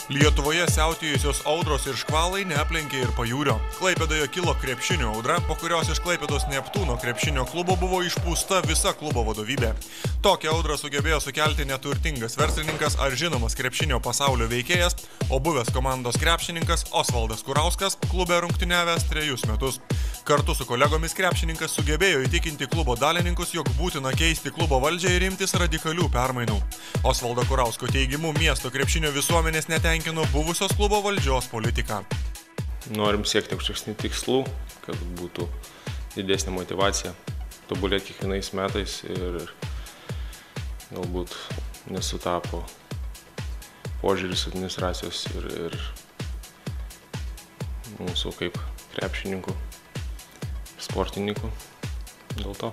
Lietuvoje siautėjusios audros ir škvalai neaplenkė ir pajūrio. Klaipėdoje kilo krepšinio audra, po kurios iš Klaipėdos Neptūno krepšinio klubo buvo išpūsta visa klubo vadovybė. Tokią audrą sugebėjo sukelti neturtingas verslininkas ar žinomas krepšinio pasaulio veikėjas, o buvęs komandos krepšininkas Osvaldas Kurauskas klube rungtyniavęs 3 metus. Kartu su kolegomis krepšininkas sugebėjo įtikinti klubo dalininkus, jog būtina keisti klubo valdžią ir imtis radikalių permainų. Osvaldo Kurausko teigimu miesto krepšinio visuomenės netenkino buvusios klubo valdžios politiką. Norim siekti kažkokių tikslų, kad būtų didesnė motyvacija, tobulėti kiekvienais metais ir galbūt nesutapo požiūris administracijos ir mūsų kaip krepšininkų, sportininkų dėl to.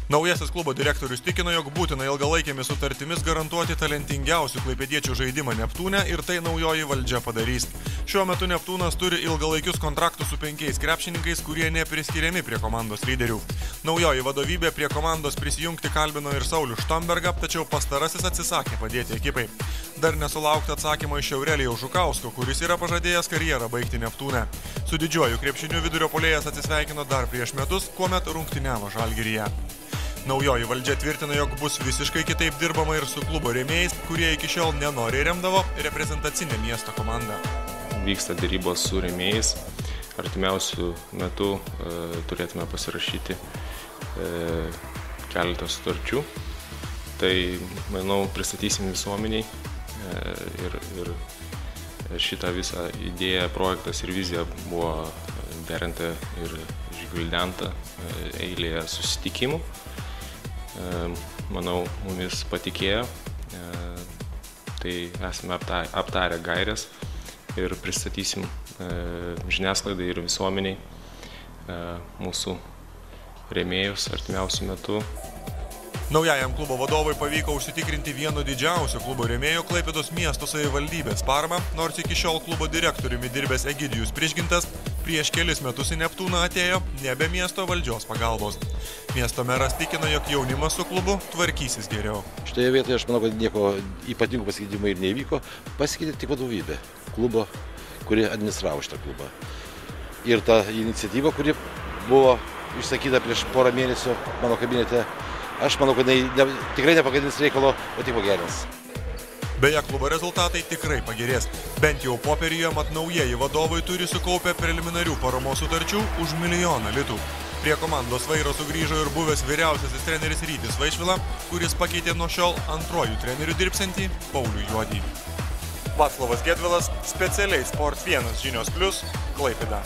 Naujasis klubo direktorius tikino, jog būtina ilgalaikėmis sutartimis garantuoti talentingiausių klaipėdiečių žaidimą Neptūne ir tai naujoji valdžia padarys. Šiuo metu Neptūnas turi ilgalaikius kontraktus su 5 krepšininkais, kurie nepriskiriami prie komandos lyderių. Naujoji vadovybė prie komandos prisijungti kalbino ir Saulių Štombergą, tačiau pastarasis atsisakė padėti ekipai. Dar nesulaukta atsakymo iš Aurelijaus Žukausko, kuris yra pažadėjęs karjerą baigti Neptūne. Su didžiuoju krepšiniu vidurio puolėjas atsisveikino dar prieš metus, kuomet rungtyniavo Žalgiryje. Naujoji valdžia tvirtina, jog bus visiškai kitaip dirbama ir su klubo rėmėjais, kurie iki šiol nenoriai remdavo reprezentacinę miesto komandą. Vyksta dėrybos su rėmėjais. Artimiausių metų turėtume pasirašyti keletą sutarčių. Tai, manau, pristatysim visuomeniai ir šitą visą idėją, projektas ir vizija buvo derinta ir išgvildenta eilėje susitikimų. Manau, mumis patikėjo, tai esame aptarę gaires ir pristatysim žiniasklaidai ir visuomeniai mūsų rėmėjus artimiausių metų. Naujajam klubo vadovui pavyko užsitikrinti vieno didžiausių klubo rėmėjų Klaipėdos miesto savivaldybės paramą, nors iki šiol klubo direktoriumi dirbęs Egidijus Prižgintas prieš kelis metus į Neptūną atėjo nebe miesto valdžios pagalbos. Miesto meras tikina, jog jaunimas su klubu tvarkysis geriau. Šitoje vietoje aš manau, kad nieko ypatingų pasikeitimų ir nevyko. Pasikeitė tik vadovybė klubo, kuri administravo šitą klubą. Ir ta iniciatyva, kuri buvo išsakyta prieš porą mėnesių mano kabinete, aš manau, kad tikrai nepagadins reikalo, o tik pagerins. Beje, klubo rezultatai tikrai pagerės. Bent jau popieriuje mat naujieji vadovai turi sukaupę preliminarių paramos sutarčių už 1 milijoną litų. Prie komandos vairo sugrįžo ir buvęs vyriausiasis treneris Rytis Vaišvila, kuris pakeitė nuo šiol antruoju treneriu dirbsiantį Paulių Juodį. Vaclovas Gedvilas, specialiai Sport 1 žinios plius, Klaipėda.